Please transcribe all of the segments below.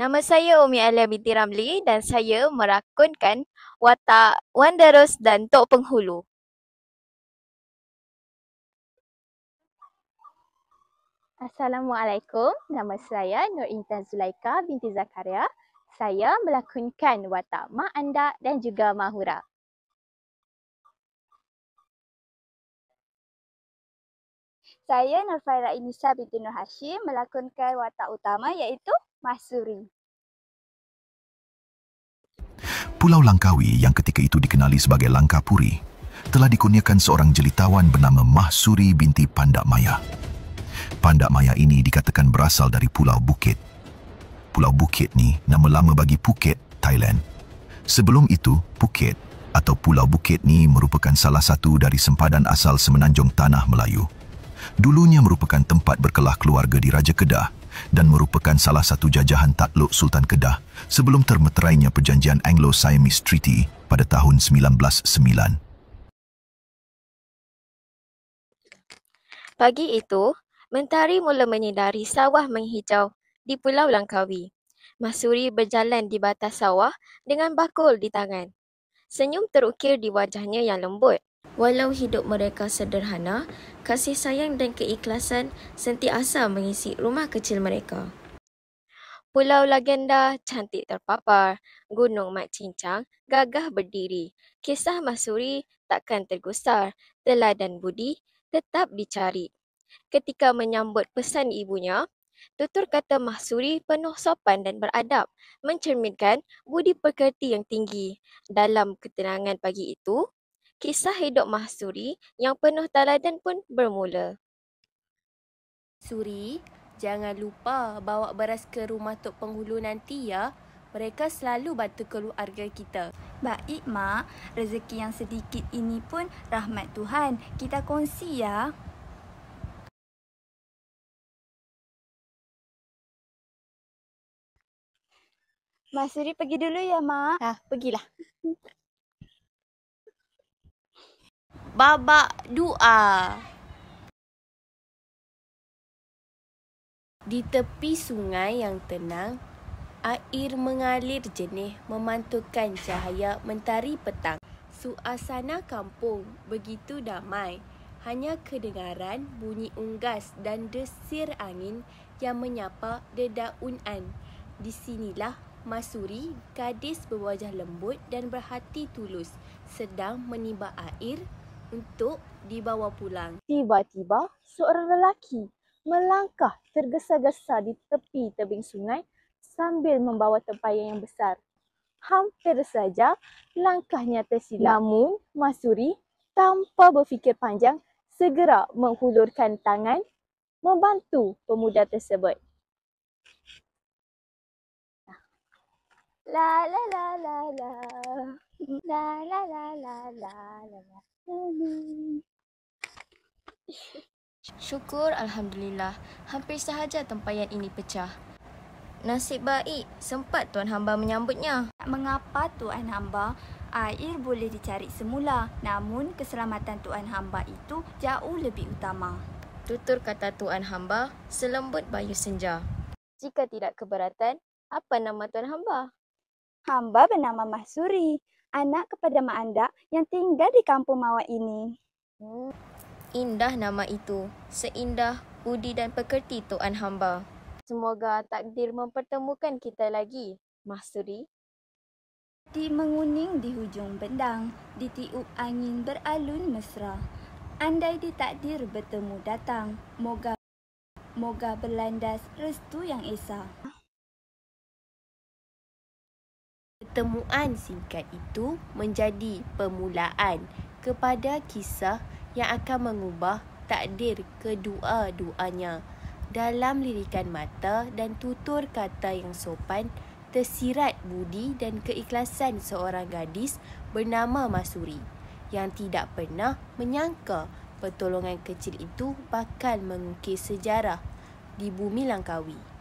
Nama saya Umi Alia binti Ramli dan saya merakunkan watak Wan Darus dan Tok Penghulu. Assalamualaikum, nama saya Nur Intan Zulaika binti Zakaria. Saya melakonkan watak Mak Anda dan juga Mahura. Saya Nurfaira Inisa binti Nur Hashim melakonkan watak utama iaitu Mahsuri. Pulau Langkawi yang ketika itu dikenali sebagai Langkapuri telah dikurniakan seorang jelitawan bernama Mahsuri binti Pandak Maya. Pandak Maya ini dikatakan berasal dari Pulau Bukit. Pulau Bukit ni nama lama bagi Phuket, Thailand. Sebelum itu, Phuket atau Pulau Bukit ni merupakan salah satu dari sempadan asal semenanjung Tanah Melayu. Dulunya merupakan tempat berkelah keluarga di Raja Kedah dan merupakan salah satu jajahan takluk Sultan Kedah sebelum termeterainya perjanjian Anglo-Siamese Treaty pada tahun 1909. Pagi itu, mentari mula menyinari sawah menghijau di Pulau Langkawi. Mahsuri berjalan di batas sawah dengan bakul di tangan. Senyum terukir di wajahnya yang lembut. Walau hidup mereka sederhana, kasih sayang dan keikhlasan sentiasa mengisi rumah kecil mereka. Pulau Legenda cantik terpapar, Gunung Mat Cincang gagah berdiri. Kisah Mahsuri takkan tergusar, teladan budi tetap dicari. Ketika menyambut pesan ibunya, tutur kata Mahsuri penuh sopan dan beradab, mencerminkan budi pekerti yang tinggi. Dalam ketenangan pagi itu, kisah hidup Mahsuri yang penuh teladan pun bermula. Suri, jangan lupa bawa beras ke rumah Tok Penghulu nanti ya. Mereka selalu bantu keluarga kita. Baik, Mak. Rezeki yang sedikit ini pun rahmat Tuhan. Kita kongsi ya. Mahsuri pergi dulu ya, Mak. Pergilah. Babak doa. Di tepi sungai yang tenang, air mengalir jernih memantulkan cahaya mentari petang. Suasana kampung begitu damai. Hanya kedengaran bunyi unggas dan desir angin yang menyapa dedaunan. Di sinilah Mahsuri, gadis berwajah lembut dan berhati tulus, sedang menimba air untuk dibawa pulang. Tiba-tiba, seorang lelaki melangkah tergesa-gesa di tepi tebing sungai sambil membawa tempayan yang besar. Hampir saja langkahnya tersilap. Namun, Mahsuri tanpa berfikir panjang segera menghulurkan tangan membantu pemuda tersebut. La la la la la. La la la la la la la. Syukur Alhamdulillah, hampir sahaja tempayan ini pecah. Nasib baik, sempat Tuan Hamba menyambutnya. Tak mengapa Tuan Hamba, air boleh dicari semula. Namun keselamatan Tuan Hamba itu jauh lebih utama. Tutur kata Tuan Hamba selembut bayu senja. Jika tidak keberatan, apa nama Tuan Hamba? Hamba bernama Mahsuri, anak kepada Mak Anda yang tinggal di kampung Mawar ini. Indah nama itu, seindah budi dan pekerti Tuan Hamba. Semoga takdir mempertemukan kita lagi, Mahsuri. Di menguning di hujung bendang, ditiup angin beralun mesra. Andai ditakdir bertemu datang, moga berlandas restu yang esa. Pertemuan singkat itu menjadi permulaan kepada kisah yang akan mengubah takdir kedua-duanya. Dalam lirikan mata dan tutur kata yang sopan, tersirat budi dan keikhlasan seorang gadis bernama Mahsuri yang tidak pernah menyangka pertolongan kecil itu bakal mengukir sejarah di bumi Langkawi.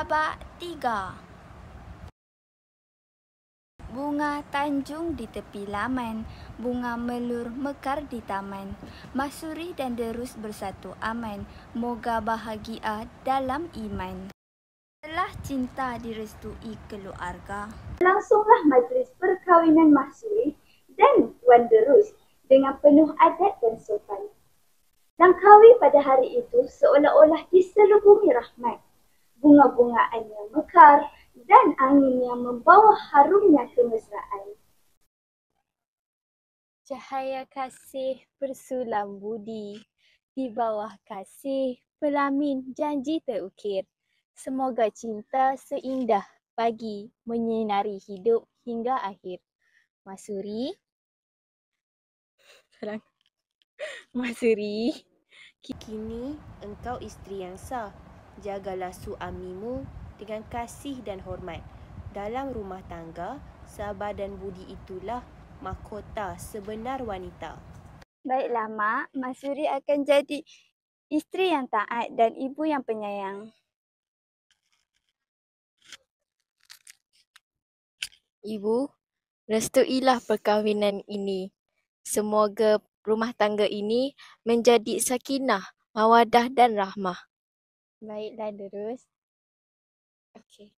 Babak 3. Bunga tanjung di tepi laman, bunga melur mekar di taman. Mahsuri dan Derus bersatu aman, moga bahagia dalam iman. Setelah cinta direstui keluarga, Berlangsunglah majlis perkahwinan Mahsuri dan Wan Derus dengan penuh adat dan sopan. Langkawi pada hari itu seolah-olah diselubungi rahmat. Bunga-bungaannya mekar dan angin yang membawa harumnya kemesraan. Cahaya kasih bersulam budi, di bawah kasih pelamin janji terukir. Semoga cinta seindah pagi menyinari hidup hingga akhir. Mahsuri. Mahsuri. Kini engkau isteri yang sah. Jagalah suamimu dengan kasih dan hormat. Dalam rumah tangga, sabar dan budi itulah mahkota sebenar wanita. baiklah Mak, Mahsuri akan jadi isteri yang taat dan ibu yang penyayang. Ibu, restuilah perkahwinan ini. Semoga rumah tangga ini menjadi sakinah, mawadah dan rahmah. Baiklah Derus. Okey.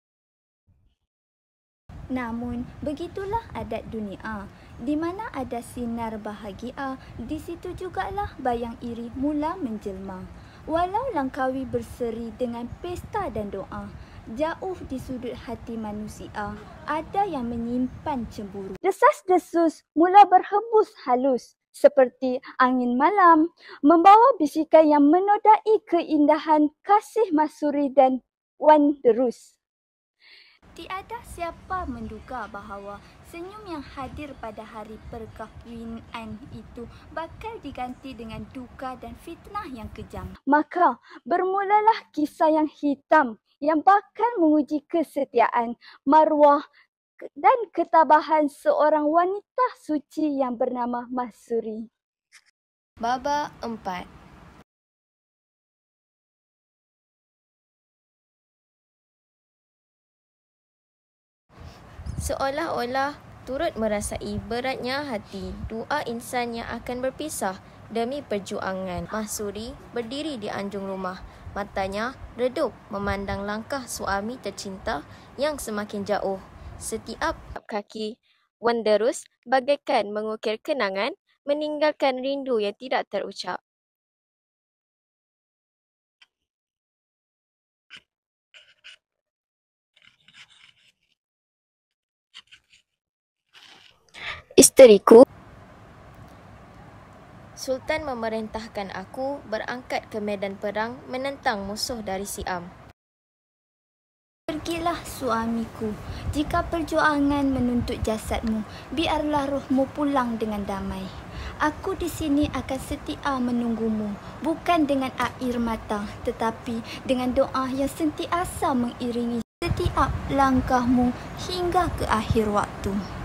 Namun, begitulah adat dunia. Di mana ada sinar bahagia, di situ jugalah bayang iri mula menjelma. Walau Langkawi berseri dengan pesta dan doa, jauh di sudut hati manusia, ada yang menyimpan cemburu. Desas-desus mula berhembus halus, seperti angin malam, membawa bisikan yang menodai keindahan kasih Mahsuri dan Wan Derus. Tiada siapa menduga bahawa senyum yang hadir pada hari perkahwinan itu bakal diganti dengan duka dan fitnah yang kejam. Maka bermulalah kisah yang hitam yang bakal menguji kesetiaan, maruah dan ketabahan seorang wanita suci yang bernama Mahsuri. Babak 4. Seolah-olah turut merasai beratnya hati dua insan yang akan berpisah demi perjuangan. Mahsuri berdiri di anjung rumah. Matanya redup memandang langkah suami tercinta yang semakin jauh. Setiap kaki Wan Derus bagaikan mengukir kenangan, meninggalkan rindu yang tidak terucap. Isteriku, Sultan memerintahkan aku berangkat ke medan perang menentang musuh dari Siam. Pergilah suamiku, jika perjuangan menuntut jasadmu, biarlah rohmu pulang dengan damai. Aku di sini akan setia menunggumu, bukan dengan air mata, tetapi dengan doa yang sentiasa mengiringi setiap langkahmu hingga ke akhir waktu.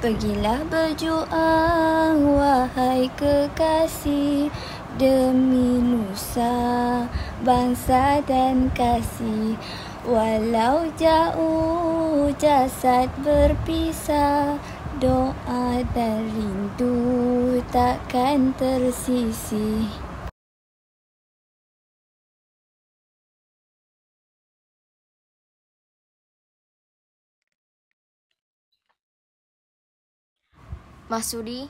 Pergilah berjuang, wahai kekasih, demi nusa, bangsa dan kasih. Walau jauh jasad berpisah, doa dan rindu takkan tersisih. Mahsuri,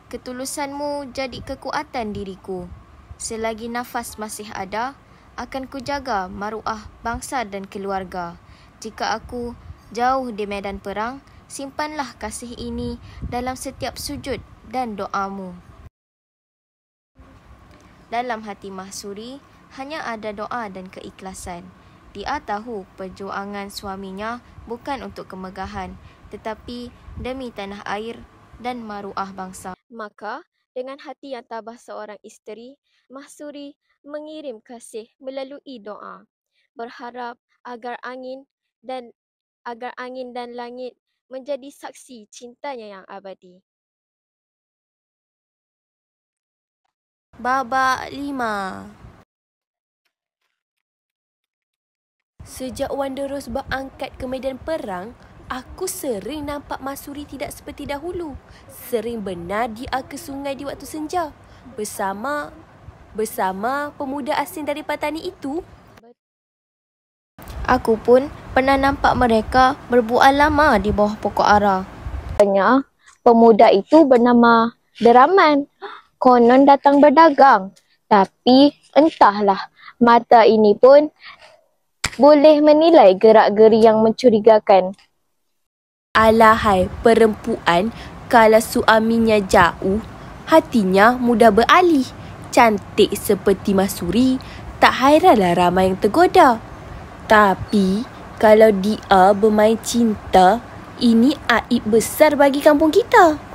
ketulusanmu jadi kekuatan diriku. Selagi nafas masih ada, akan kujaga maruah bangsa dan keluarga. Jika aku jauh di medan perang, simpanlah kasih ini dalam setiap sujud dan doamu. Dalam hati Mahsuri hanya ada doa dan keikhlasan. Dia tahu perjuangan suaminya bukan untuk kemegahan, tetapi demi tanah air dan maruah bangsa. Maka, dengan hati yang tabah seorang isteri, Mahsuri mengirim kasih melalui doa, berharap agar angin dan langit menjadi saksi cintanya yang abadi. Babak 5. Sejak Wanderers berangkat ke medan perang, aku sering nampak Mahsuri tidak seperti dahulu. Sering benar dia ke sungai di waktu senja bersama pemuda asing dari Patani itu. Aku pun pernah nampak mereka berbual lama di bawah pokok ara. Pemuda itu bernama Deraman. Konon datang berdagang. Tapi entahlah, mata ini pun boleh menilai gerak-geri yang mencurigakan. Alahai perempuan, kalau suaminya jauh, hatinya mudah beralih. Cantik seperti Mahsuri, tak hairanlah ramai yang tergoda. Tapi kalau dia bermain cinta, ini aib besar bagi kampung kita.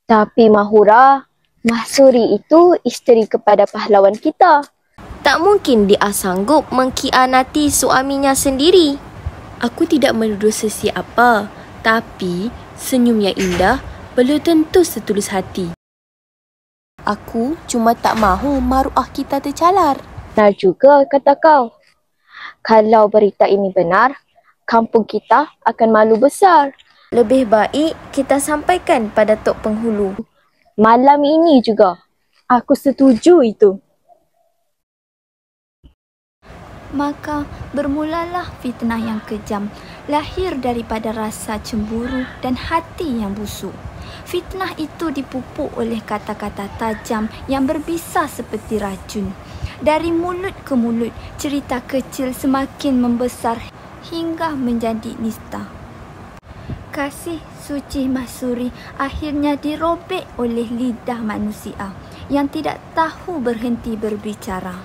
Tapi Mahura, Mahsuri itu isteri kepada pahlawan kita. Tak mungkin dia sanggup mengkhianati suaminya sendiri. Aku tidak menuduh sesiapa, tapi senyum yang indah belum tentu setulus hati. Aku cuma tak mahu maruah kita tercalar. Benar juga kata kau. Kalau berita ini benar, kampung kita akan malu besar. Lebih baik kita sampaikan pada Tok Penghulu. Malam ini juga. Aku setuju itu. Maka bermulalah fitnah yang kejam, lahir daripada rasa cemburu dan hati yang busuk. Fitnah itu dipupuk oleh kata-kata tajam yang berbisa seperti racun. Dari mulut ke mulut, cerita kecil semakin membesar hingga menjadi nista. Kasih suci Mahsuri akhirnya dirobek oleh lidah manusia yang tidak tahu berhenti berbicara.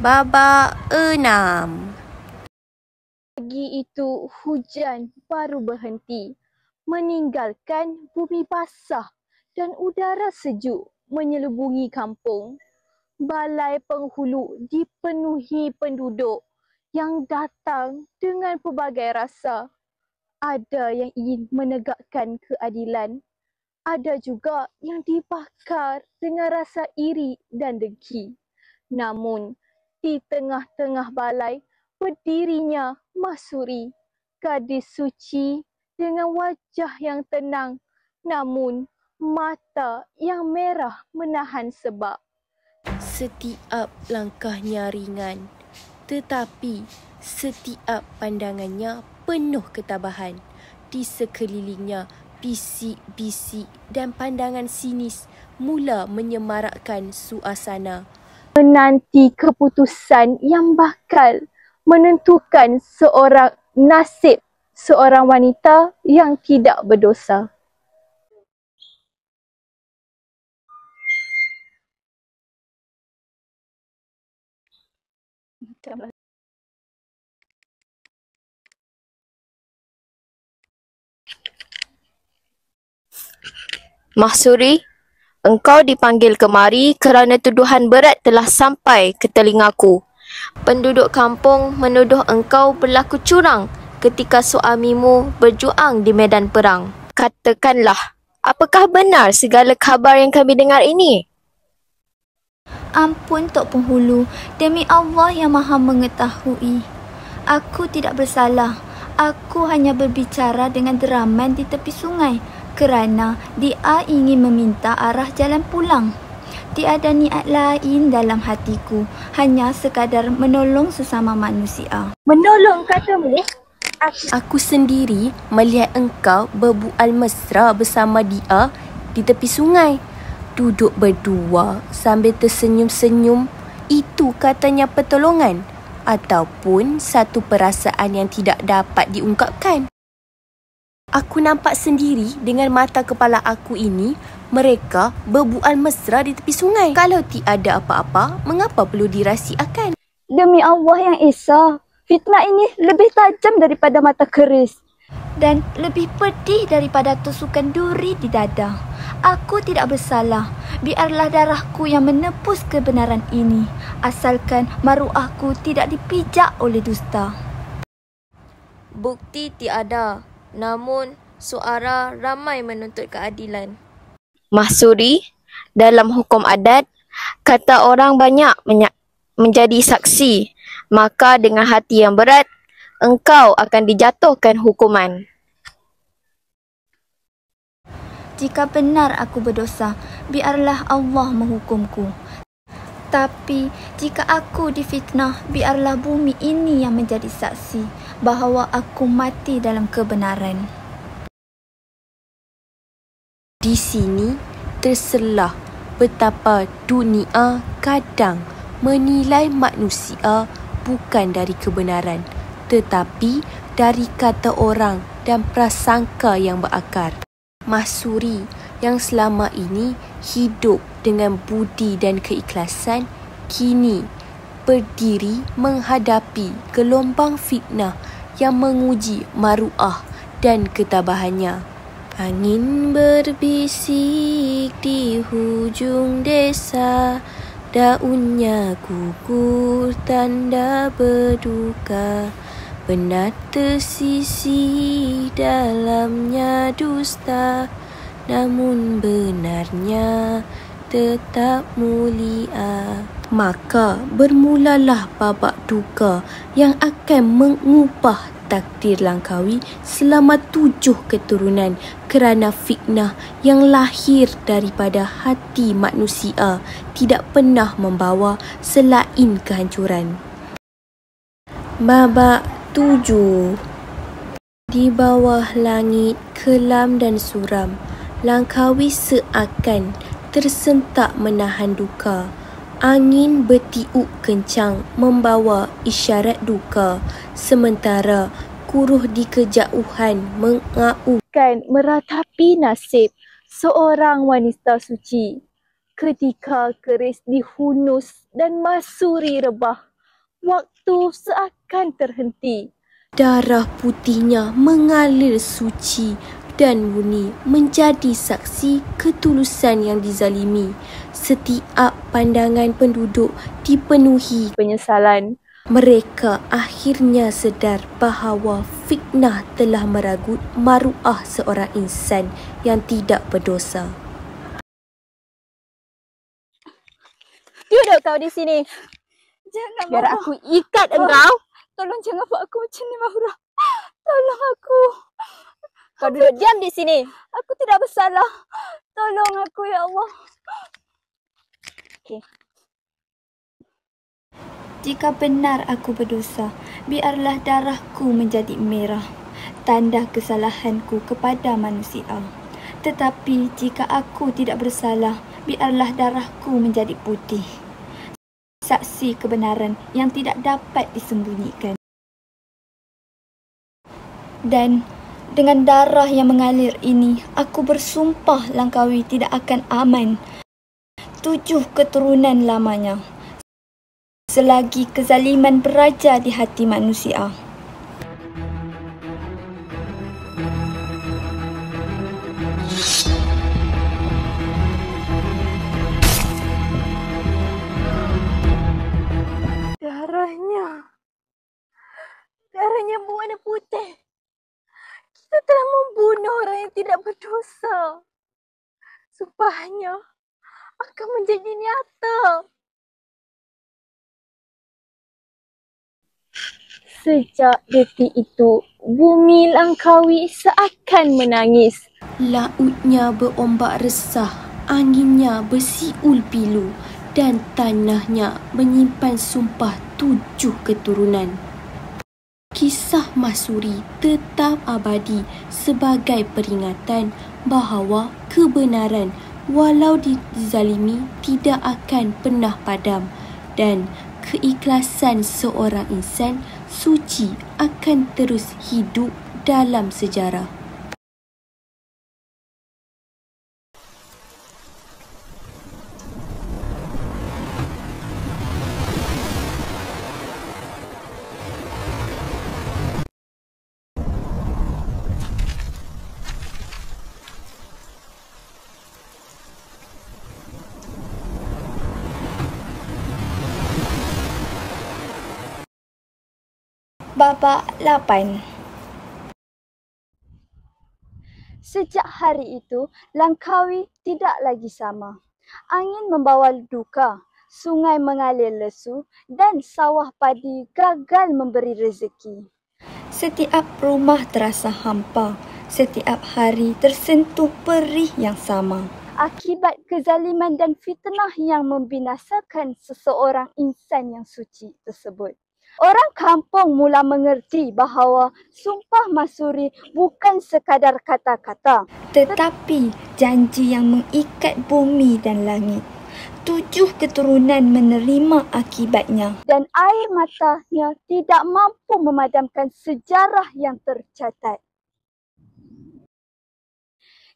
Babak 6. Pagi itu hujan baru berhenti, meninggalkan bumi basah dan udara sejuk menyelubungi kampung. Balai penghulu dipenuhi penduduk yang datang dengan pelbagai rasa. Ada yang ingin menegakkan keadilan. Ada juga yang dibakar dengan rasa iri dan dengki. Namun, di tengah-tengah balai berdirinya Mahsuri, gadis suci dengan wajah yang tenang, namun mata yang merah menahan sebab. Setiap langkahnya ringan, tetapi setiap pandangannya penuh ketabahan. Di sekelilingnya, bisik-bisik dan pandangan sinis mula menyemarakkan suasana. Menanti keputusan yang bakal menentukan nasib seorang wanita yang tidak berdosa. Mahsuri, engkau dipanggil kemari kerana tuduhan berat telah sampai ke telingaku. Penduduk kampung menuduh engkau berlaku curang ketika suamimu berjuang di medan perang. Katakanlah, apakah benar segala khabar yang kami dengar ini? Ampun Tok Penghulu, demi Allah yang Maha Mengetahui. Aku tidak bersalah. Aku hanya berbicara dengan Deraman di tepi sungai kerana dia ingin meminta arah jalan pulang. Tiada niat lain dalam hatiku, hanya sekadar menolong sesama manusia. Menolong katamu? Aku sendiri melihat engkau berbual mesra bersama dia di tepi sungai. Duduk berdua sambil tersenyum-senyum, itu katanya pertolongan ataupun satu perasaan yang tidak dapat diungkapkan. Aku nampak sendiri dengan mata kepala aku ini, mereka berbual mesra di tepi sungai. Kalau tiada apa-apa, mengapa perlu dirahsiakan? Demi Allah yang Esa, fitnah ini lebih tajam daripada mata keris dan lebih pedih daripada tusukan duri di dada. Aku tidak bersalah. Biarlah darahku yang menepus kebenaran ini, asalkan maruahku tidak dipijak oleh dusta. Bukti tiada, namun suara ramai menuntut keadilan. Mahsuri, Dalam hukum adat, kata orang banyak menjadi saksi, maka dengan hati yang berat, engkau akan dijatuhkan hukuman. Jika benar aku berdosa, biarlah Allah menghukumku. Tapi jika aku difitnah, biarlah bumi ini yang menjadi saksi bahawa aku mati dalam kebenaran. Di sini terselah betapa dunia kadang menilai manusia bukan dari kebenaran, tetapi dari kata orang dan prasangka yang berakar. Mahsuri yang selama ini hidup dengan budi dan keikhlasan, kini berdiri menghadapi gelombang fitnah yang menguji maruah dan ketabahannya. Angin berbisik di hujung desa, daunnya gugur tanda berduka. Benar tersisi dalamnya dusta, namun benarnya tetap mulia. Maka bermulalah babak duka yang akan mengubah takdir Langkawi selama 7 keturunan kerana fitnah yang lahir daripada hati manusia tidak pernah membawa selain kehancuran. Babak 7. Di bawah langit kelam dan suram, Langkawi seakan tersentak menahan duka. Angin bertiup kencang membawa isyarat duka, sementara kuruh di kejauhan Kan meratapi nasib seorang wanita suci ketika keris dihunus dan Mahsuri rebah. Waktu seakan terhenti. Darah putihnya mengalir suci dan murni menjadi saksi ketulusan yang dizalimi. Setiap pandangan penduduk dipenuhi Penyesalan. Mereka akhirnya sedar bahawa fitnah telah meragut maruah seorang insan yang tidak berdosa. Duduk kau di sini. Jangan Biar Mahura. aku ikat engkau. Tolong jangan buat aku macam ni, Mahura. Tolong aku. Kau duduk diam di sini. Aku tidak bersalah. Tolong aku, ya Allah. Okey. Jika benar aku berdosa, biarlah darahku menjadi merah, tanda kesalahanku kepada manusia. Tetapi jika aku tidak bersalah, biarlah darahku menjadi putih, saksi kebenaran yang tidak dapat disembunyikan. Dan dengan darah yang mengalir ini, aku bersumpah Langkawi tidak akan aman 7 keturunan lamanya, selagi kezaliman beraja di hati manusia. Darahnya berwarna putih. Kita telah membunuh orang yang tidak berdosa. Sumpahnya akan menjadi nyata. Sejak detik itu, bumi Langkawi seakan menangis. Lautnya berombak resah, anginnya bersiul pilu dan tanahnya menyimpan sumpah 7 keturunan. Kisah Mahsuri tetap abadi sebagai peringatan bahawa kebenaran walau dizalimi tidak akan pernah padam dan keikhlasan seorang insan suci akan terus hidup dalam sejarah. Babak 8. Sejak hari itu, Langkawi tidak lagi sama. Angin membawa duka, sungai mengalir lesu dan sawah padi gagal memberi rezeki. Setiap rumah terasa hampa, setiap hari tersentuh perih yang sama. Akibat kezaliman dan fitnah yang membinasakan seseorang insan yang suci tersebut. Orang kampung mula mengerti bahawa sumpah Masuri bukan sekadar kata-kata, Tetapi janji yang mengikat bumi dan langit. 7 keturunan menerima akibatnya. dan air matanya tidak mampu memadamkan sejarah yang tercatat.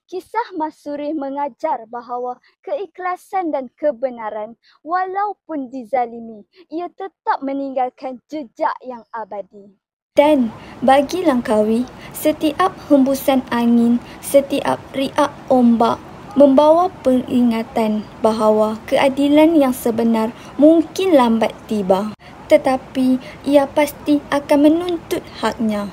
Kisah Masuri mengajar bahawa keikhlasan dan kebenaran walaupun dizalimi, ia tetap meninggalkan jejak yang abadi. Dan bagi Langkawi, setiap hembusan angin, setiap riak ombak membawa peringatan bahawa keadilan yang sebenar mungkin lambat tiba, tetapi ia pasti akan menuntut haknya.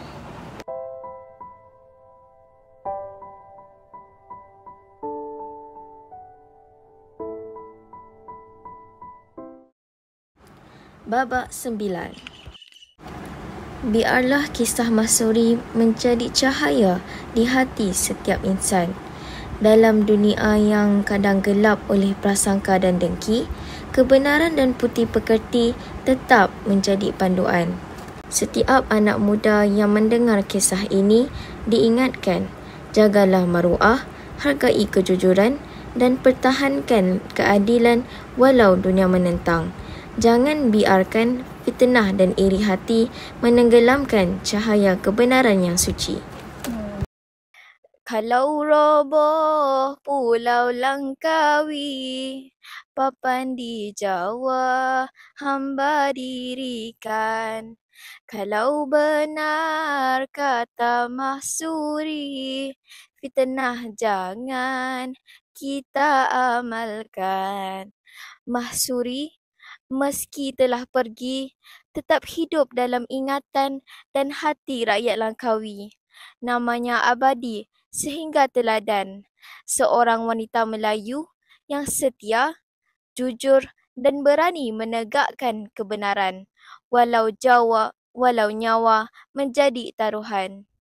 Babak 9. Biarlah kisah Masuri menjadi cahaya di hati setiap insan. Dalam dunia yang kadang gelap oleh prasangka dan dengki, kebenaran dan putih pekerti tetap menjadi panduan. Setiap anak muda yang mendengar kisah ini diingatkan, jagalah maruah, hargai kejujuran dan pertahankan keadilan walau dunia menentang. Jangan biarkan fitnah dan iri hati menenggelamkan cahaya kebenaran yang suci. Kalau roboh Pulau Langkawi, papan di Jawa hamba dirikan. Kalau benar kata Mahsuri, fitnah jangan kita amalkan. Mahsuri meski telah pergi, tetap hidup dalam ingatan dan hati rakyat Langkawi. Namanya abadi sehingga teladan. Seorang wanita Melayu yang setia, jujur dan berani menegakkan kebenaran. Walau nyawa menjadi taruhan.